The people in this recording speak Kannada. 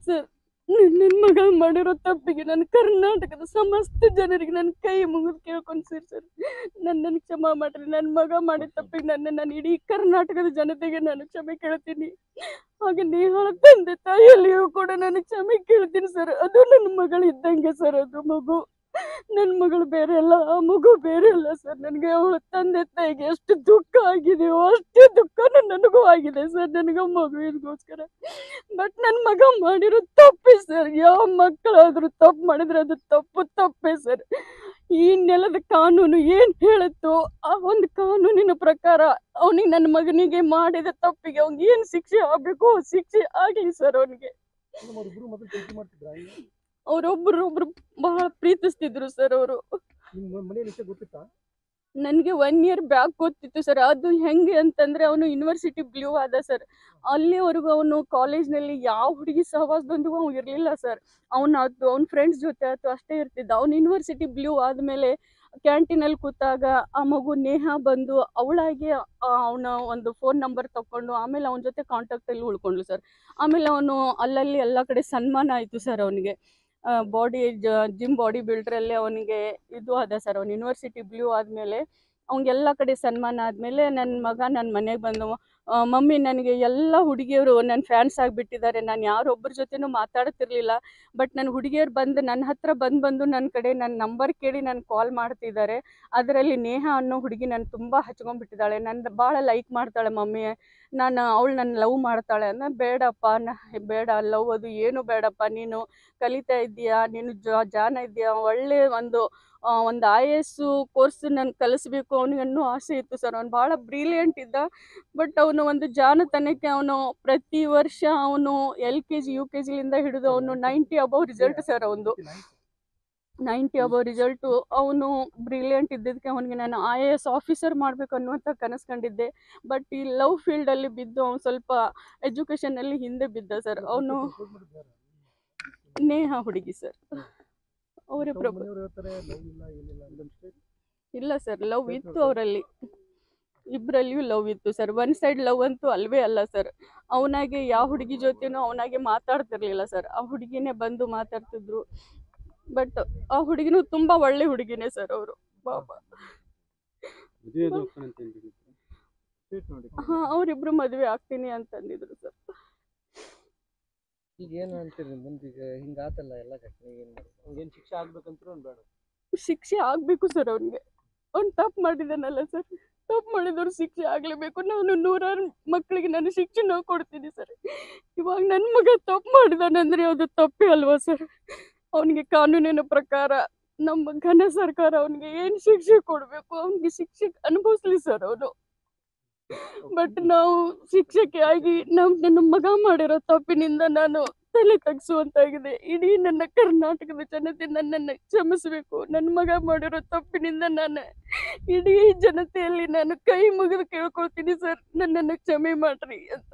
ಸರ್, ನನ್ನ ಮಗ ಮಾಡಿರೋ ತಪ್ಪಿಗೆ ನಾನು ಕರ್ನಾಟಕದ ಸಮಸ್ತ ಜನರಿಗೆ ನನ್ನ ಕೈ ಮುಗಿದು ಕೇಳ್ಕೊಂಡ್ಸಿರ್ ಸರ್, ನನ್ನನ್ನು ಕ್ಷಮಾ ಮಾಡ್ರಿ. ನನ್ನ ಮಗ ಮಾಡಿದ ತಪ್ಪಿಗೆ ನಾನು ಇಡೀ ಕರ್ನಾಟಕದ ಜನತೆಗೆ ನಾನು ಕ್ಷಮೆ ಕೇಳ್ತೀನಿ. ಹಾಗೆ ನೇಹಾಳ ತಂದೆ ತಾಯಿಯಲ್ಲಿಯೂ ಕೂಡ ನಾನು ಕ್ಷಮೆ ಕೇಳ್ತೀನಿ ಸರ್. ಅದು ನನ್ನ ಮಗಳು ಇದ್ದಂಗೆ ಸರ್. ಅದು ಮಗು ನನ್ನ ಮಗಳು ಬೇರೆ ಅಲ್ಲ, ಆ ಮಗು ಬೇರೆ ಅಲ್ಲ ಸರ್. ನನಗೆ ಅವಳ ತಂದೆ ತಾಯಿಗೆ ಎಷ್ಟು ದುಃಖ ಆಗಿದೆಯೋ ಅಷ್ಟೇ ದುಃಖನೂ ನನಗೂ ಆಗಿದೆ ಸರ್, ನನಗೆ ಮಗುವಿಗೋಸ್ಕರ. ಬಟ್ ನನ್ನ ಮಗ ಮಾಡಿರೋ ತಪ್ಪೇ ಸರ್. ಯಾವ ಮಕ್ಕಳಾದ್ರೂ ತಪ್ಪು ಮಾಡಿದ್ರೆ ಅದು ತಪ್ಪೇ ಸರ್. ಈ ನೆಲದ ಕಾನೂನು ಏನ್ ಹೇಳುತ್ತೋ ಆ ಒಂದು ಕಾನೂನಿನ ಪ್ರಕಾರ ಅವನಿಗೆ, ನನ್ನ ಮಗನಿಗೆ ಮಾಡಿದ ತಪ್ಪಿಗೆ ಅವ್ನಿಗೆ ಏನ್ ಶಿಕ್ಷೆ ಆಗ್ಬೇಕು ಶಿಕ್ಷೆ ಆಗ್ಲಿ ಸರ್. ಅವನಿಗೆ ಅವ್ರೊಬ್ರು ಬಹಳ ಪ್ರೀತಿಸ್ತಿದ್ರು ಸರ್. ಅವರು ನನಗೆ 1 ಇಯರ್ ಬ್ಯಾಕ್ ಗೊತ್ತಿತ್ತು ಸರ್. ಅದು ಹೆಂಗೆ ಅಂತಂದ್ರೆ, ಅವನು ಯೂನಿವರ್ಸಿಟಿ ಬ್ಲೂ ಆದ ಸರ್. ಅಲ್ಲಿವರೆಗೂ ಅವನು ಕಾಲೇಜ್ನಲ್ಲಿ ಯಾವ ಹುಡುಗಿ ಸಹವಾಸದೊಂದಿಗೂ ಅವ್ನು ಇರಲಿಲ್ಲ ಸರ್. ಅವ್ನ ಫ್ರೆಂಡ್ಸ್ ಜೊತೆ ಆಯ್ತು ಅಷ್ಟೇ ಇರ್ತಿದ್ದ. ಅವ್ನು ಯೂನಿವರ್ಸಿಟಿ ಬ್ಲೂ ಆದಮೇಲೆ ಕ್ಯಾಂಟೀನಲ್ಲಿ ಕೂತಾಗ ಆ ಮಗು ನೇಹ ಬಂದು ಅವಳಾಗಿ ಅವನ ಒಂದು ಫೋನ್ ನಂಬರ್ ತಗೊಂಡು ಆಮೇಲೆ ಅವನ ಜೊತೆ ಕಾಂಟ್ಯಾಕ್ಟಲ್ಲಿ ಉಳ್ಕೊಂಡ್ಳು ಸರ್. ಆಮೇಲೆ ಅವನು ಅಲ್ಲಲ್ಲಿ ಎಲ್ಲ ಕಡೆ ಸನ್ಮಾನ ಆಯಿತು ಸರ್. ಅವನಿಗೆ ಜಿಮ್ ಬಾಡಿ ಬಿಲ್ಡ್ರಲ್ಲಿ ಅವನಿಗೆ ಇದು ಅದ ಸರ್. ಅವ್ನು ಯೂನಿವರ್ಸಿಟಿ ಬ್ಲೂ ಆದಮೇಲೆ ಅವ್ನಿಗೆಲ್ಲ ಕಡೆ ಸನ್ಮಾನ ಆದಮೇಲೆ ನನ್ನ ಮಗ ನನ್ನ ಮನೆಗೆ ಬಂದು, ಮಮ್ಮಿ ನನಗೆ ಎಲ್ಲ ಹುಡುಗಿಯರು ನನ್ನ ಫ್ಯಾನ್ಸ್ ಆಗಿಬಿಟ್ಟಿದ್ದಾರೆ. ನಾನು ಯಾರೊಬ್ಬರ ಜೊತೆನೂ ಮಾತಾಡ್ತಿರ್ಲಿಲ್ಲ, ಬಟ್ ನನ್ನ ಹುಡುಗಿಯರು ಬಂದು ನನ್ನ ಹತ್ರ ಬಂದು ನನ್ನ ಕಡೆ ನನ್ನ ನಂಬರ್ ಕೇಳಿ ನಾನು ಕಾಲ್ ಮಾಡ್ತಿದ್ದಾರೆ. ಅದರಲ್ಲಿ ನೇಹ ಅನ್ನೋ ಹುಡುಗಿ ನಾನು ತುಂಬ ಹಚ್ಕೊಂಡ್ಬಿಟ್ಟಿದ್ದಾಳೆ, ನನ್ನ ಭಾಳ ಲೈಕ್ ಮಾಡ್ತಾಳೆ ಮಮ್ಮಿ, ಅವಳು ನನ್ನ ಲವ್ ಮಾಡ್ತಾಳೆ. ಬೇಡಪ್ಪ, ಬೇಡ, ಲವ್ ಅದು ಏನು ಬೇಡಪ್ಪ, ನೀನು ಕಲಿತಾ ಇದ್ದೀಯಾ, ನೀನು ಜಾನ ಇದೆಯಾ, ಒಳ್ಳೆ ಒಂದು IAS ಕೋರ್ಸ್ ನಾನು ಕಲಿಸ್ಬೇಕು ಅವನಿಗೆ ಅನ್ನೋ ಆಸೆ ಇತ್ತು ಸರ್. ಅವ್ನು ಭಾಳ ಬ್ರಿಲಿಯಂಟ್ ಇದ್ದ. ಬಟ್ ಅವನು ಒಂದು ಜಾಣತನಕ್ಕೆ ಅವನು ಪ್ರತಿ ವರ್ಷ ಅವನು LKG UKGಲಿಂದ ಹಿಡಿದು ಅವನು 90 ಅಬೌವ್ ರಿಸಲ್ಟ್ ಸರ್. ಅವನು 90 ಅಬೌವ್ ರಿಸಲ್ಟು. ಅವನು ಬ್ರಿಲಿಯಂಟ್ ಇದ್ದಿದ್ದಕ್ಕೆ ಅವನಿಗೆ ನಾನು IAS ಆಫೀಸರ್ ಮಾಡಬೇಕು ಅನ್ನುವಂಥ ಕನಸು ಕಂಡಿದ್ದೆ. ಬಟ್ ಈ ಲವ್ ಫೀಲ್ಡಲ್ಲಿ ಬಿದ್ದು ಅವನು ಸ್ವಲ್ಪ ಎಜುಕೇಷನಲ್ಲಿ ಹಿಂದೆ ಬಿದ್ದ ಸರ್. ಅವನು ನೇಹ ಹುಡುಗಿ ಸರ್. ಅವರಿಬ್ಬರು ಇಲ್ಲ ಸರ್, ಲವ್ ಇತ್ತು ಅವರಲ್ಲಿ, ಇಬ್ಬರಲ್ಲಿಯೂ ಲವ್ ಇತ್ತು ಸರ್. ಒನ್ ಸೈಡ್ ಲವ್ ಅಂತೂ ಅಲ್ವೇ ಅಲ್ಲ ಸರ್. ಅವನಾಗೆ ಯಾವ ಹುಡುಗಿ ಜೊತೆನೂ ಅವನಾಗೆ ಮಾತಾಡ್ತಿರ್ಲಿಲ್ಲ ಸರ್. ಆ ಹುಡುಗಿನೇ ಬಂದು ಮಾತಾಡ್ತಿದ್ರು. ಬಟ್ ಆ ಹುಡುಗಿನೂ ತುಂಬಾ ಒಳ್ಳೆ ಹುಡುಗಿನೇ ಸರ್. ಅವರು ಬಾಬಾ ಅವರಿಬ್ರು ಮದುವೆ ಆಗ್ತೀನಿ ಅಂತಂದಿದ್ರು ಸರ್. ಈಗ ಏನು ಅಂತೀರಿ ಮುಂದೀಗ ಹಿಂಗಾತಲ್ಲ ಎಲ್ಲ ಘಟನೆ, ಏನು ಶಿಕ್ಷೆ ಆಗ್ಬೇಕಂತ ಬೇಡ? ಶಿಕ್ಷೆ ಆಗ್ಬೇಕು ಸರ್ ಅವನಿಗೆ. ಅವ್ನು ತಪ್ಪು ಮಾಡಿದಾನಲ್ಲ ಸರ್, ತಪ್ಪು ಮಾಡಿದವ್ರು ಶಿಕ್ಷೆ ಆಗ್ಲೇಬೇಕು. ನಾನು 100 ಮಕ್ಕಳಿಗೆ ನಾನು ಶಿಕ್ಷೆ ಕೊಡ್ತೀನಿ ಸರ್. ಇವಾಗ ನನ್ನ ಮಗ ತಪ್ಪು ಮಾಡಿದಾನಂದ್ರೆ ಅದು ತಪ್ಪೇ ಅಲ್ವಾ ಸರ್? ಅವನಿಗೆ ಕಾನೂನಿನ ಪ್ರಕಾರ ನಮ್ಮ ಘನ ಸರ್ಕಾರ ಅವನಿಗೆ ಏನು ಶಿಕ್ಷೆ ಕೊಡಬೇಕು ಅವನಿಗೆ ಶಿಕ್ಷೆ ಅನುಭವಿಸ್ಲಿ ಸರ್ ಅವನು. ಬಟ್ ನಾವು ಶಿಕ್ಷಕಿ ಆಗಿ ನನ್ನ ಮಗ ಮಾಡಿರೋ ತಪ್ಪಿನಿಂದ ನಾನು ತಲೆ ತಗ್ಸುವಂತಾಗಿದೆ. ಇಡೀ ನನ್ನ ಕರ್ನಾಟಕದ ಜನತೆ ನನ್ನನ್ನು ಕ್ಷಮಿಸಬೇಕು. ನನ್ನ ಮಗ ಮಾಡಿರೋ ತಪ್ಪಿನಿಂದ ನಾನು ಇಡೀ ಜನತೆಯಲ್ಲಿ ನಾನು ಕೈ ಮುಗಿದು ಕೇಳ್ಕೊಳ್ತೀನಿ ಸರ್, ನನ್ನನ್ನು ಕ್ಷಮೆ ಮಾಡ್ರಿ ಅಂತ.